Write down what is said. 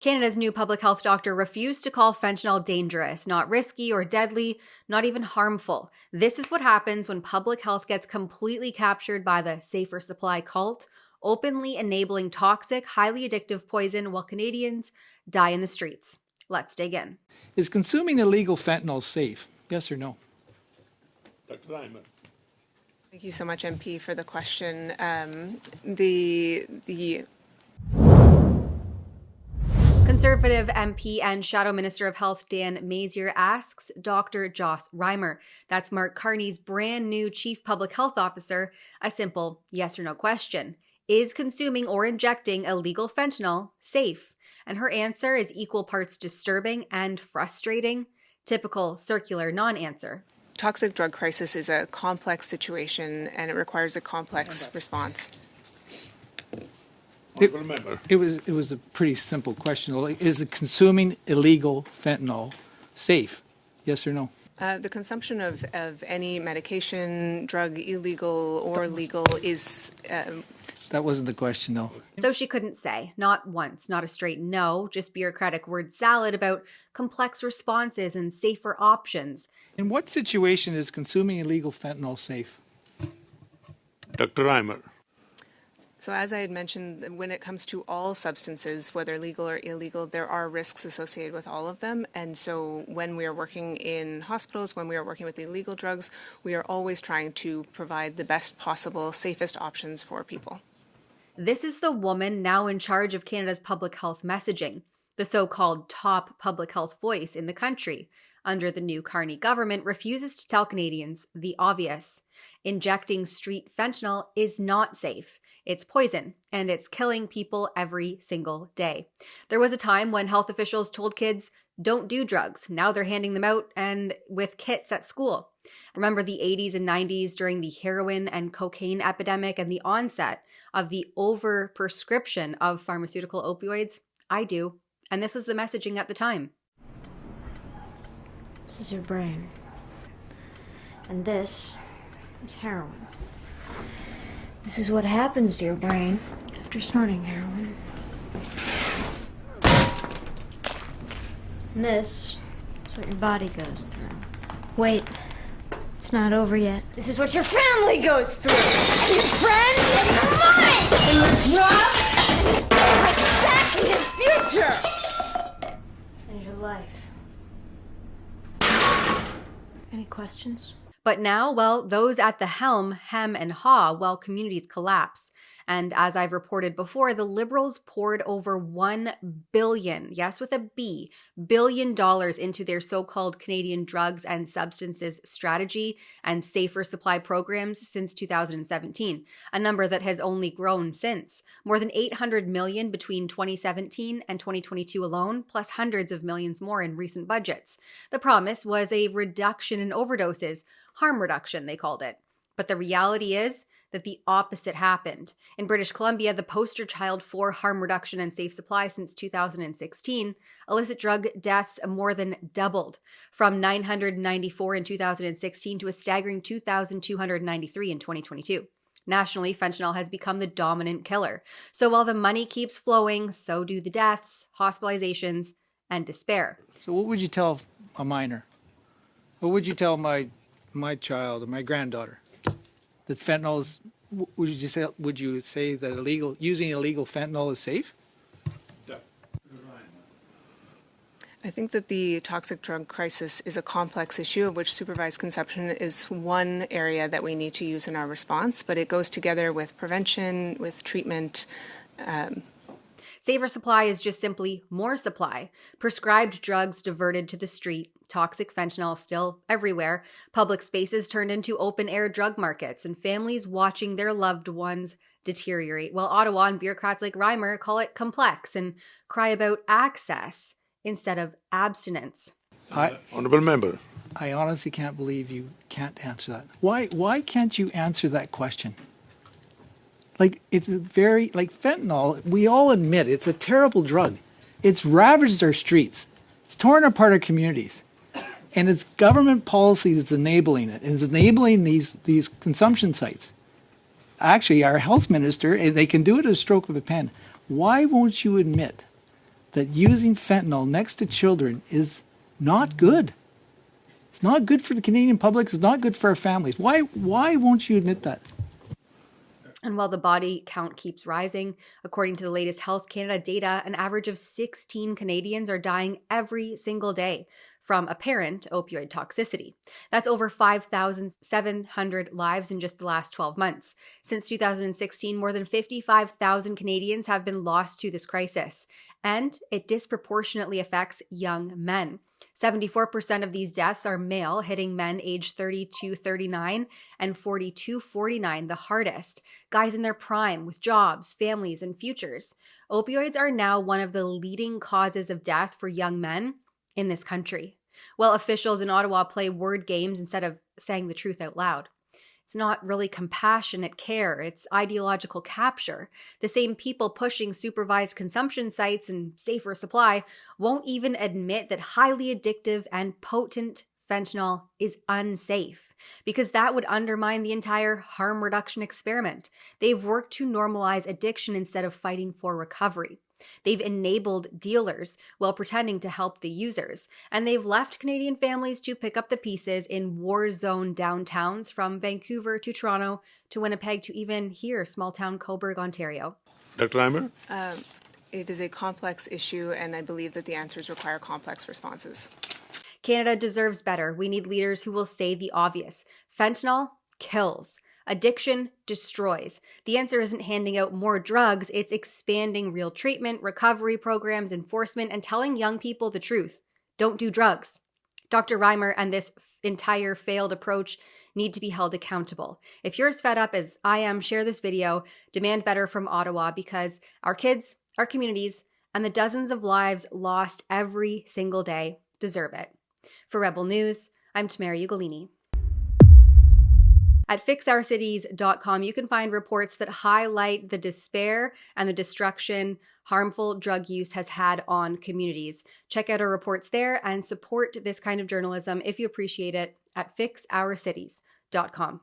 Canada's new public health doctor refused to call fentanyl dangerous, not risky or deadly, not even harmful. This is what happens when public health gets completely captured by the safer supply cult, openly enabling toxic, highly addictive poison while Canadians die in the streets. Let's dig in. Is consuming illegal fentanyl safe? Yes or no? Dr. Reimer. Thank you so much, MP, for the question. The Conservative MP and Shadow Minister of Health Dan Mazier asks Dr. Joss Reimer, that's Mark Carney's brand new Chief Public Health Officer, a simple yes or no question. Is consuming or injecting illegal fentanyl safe? And her answer is equal parts disturbing and frustrating. Typical circular non-answer. toxic drug crisis is a complex situation and it requires a complex response. It was a pretty simple question. Is consuming illegal fentanyl safe? Yes or no? The consumption of any medication, drug, illegal or legal, is... That wasn't the question, though. So she couldn't say, not once, not a straight no, just bureaucratic word salad about complex responses and safer options. In what situation is consuming illegal fentanyl safe? Dr. Reimer. So as I had mentioned, when it comes to all substances, whether legal or illegal, there are risks associated with all of them. And so when we are working in hospitals, when we are working with illegal drugs, we are always trying to provide the best possible, safest options for people. This is the woman now in charge of Canada's public health messaging, the so-called top public health voice in the country. Under the new Carney government, refuses to tell Canadians the obvious. Injecting street fentanyl is not safe. It's poison, and it's killing people every single day. There was a time when health officials told kids, don't do drugs. Now they're handing them out and with kits at school. Remember the 80s and 90s during the heroin and cocaine epidemic and the onset of the overprescription of pharmaceutical opioids? I do. And this was the messaging at the time. This is your brain. And this is heroin. This is what happens to your brain after snorting heroin. And this is what your body goes through. Wait, it's not over yet. This is what your family goes through. And your friends, and your mind, and your job, and your self-respect, and your future. And your life. Any questions? But now, well, those at the helm hem and haw while communities collapse. And as I've reported before, the Liberals poured over $1 billion, yes with a B, $billion into their so-called Canadian drugs and substances strategy and safer supply programs since 2017, a number that has only grown since. More than $800 million between 2017 and 2022 alone, plus hundreds of millions more in recent budgets. The promise was a reduction in overdoses, harm reduction, they called it. But the reality is that the opposite happened. In British Columbia, the poster child for harm reduction and safe supply since 2016, illicit drug deaths more than doubled from 994 in 2016 to a staggering 2,293 in 2022. Nationally, fentanyl has become the dominant killer. So while the money keeps flowing, so do the deaths, hospitalizations, and despair. So what would you tell a minor? What would you tell my child or my granddaughter? That fentanyl is, would you say that using illegal fentanyl is safe? Yeah. I think that the toxic drug crisis is a complex issue of which supervised consumption is one area that we need to use in our response, but it goes together with prevention, with treatment. Safer supply is just simply more supply. Prescribed drugs diverted to the street, toxic fentanyl still everywhere, public spaces turned into open-air drug markets, and families watching their loved ones deteriorate, while Ottawa and bureaucrats like Reimer call it complex and cry about access instead of abstinence. Honourable Member. I honestly can't believe you can't answer that. Why can't you answer that question? It's fentanyl, we all admit it's a terrible drug. It's ravaged our streets. It's torn apart our communities. And it's government policy that's enabling it. It's enabling these consumption sites. Actually, our health minister, they can do it at a stroke of a pen. Why won't you admit that using fentanyl next to children is not good. It's not good for the Canadian public. It's not good for our families. Why won't you admit that? And while the body count keeps rising, according to the latest Health Canada data, an average of 16 Canadians are dying every single day from apparent opioid toxicity. That's over 5,700 lives in just the last 12 months. Since 2016, more than 55,000 Canadians have been lost to this crisis, and it disproportionately affects young men. 74% of these deaths are male, hitting men aged 30-39 and 40-49 the hardest, guys in their prime with jobs, families, and futures. Opioids are now one of the leading causes of death for young men in this country. Well, officials in Ottawa play word games instead of saying the truth out loud. It's not really compassionate care, it's ideological capture. The same people pushing supervised consumption sites and safer supply won't even admit that highly addictive and potent fentanyl is unsafe, because that would undermine the entire harm reduction experiment. They've worked to normalize addiction instead of fighting for recovery. They've enabled dealers while pretending to help the users, and they've left Canadian families to pick up the pieces in war zone downtowns from Vancouver to Toronto to Winnipeg to even here, small town Cobourg, Ontario. Dr. Reimer? It is a complex issue, and I believe that the answers require complex responses. Canada deserves better. We need leaders who will say the obvious. Fentanyl kills. Addiction destroys. The answer isn't handing out more drugs, it's expanding real treatment, recovery programs, enforcement, and telling young people the truth. Don't do drugs. Dr. Reimer and this entire failed approach need to be held accountable. If you're as fed up as I am, share this video, demand better from Ottawa, because our kids, our communities, and the dozens of lives lost every single day deserve it. For Rebel News, I'm Tamara Ugolini. At fixourcities.com, you can find reports that highlight the despair and the destruction harmful drug use has had on communities. Check out our reports there and support this kind of journalism if you appreciate it at fixourcities.com.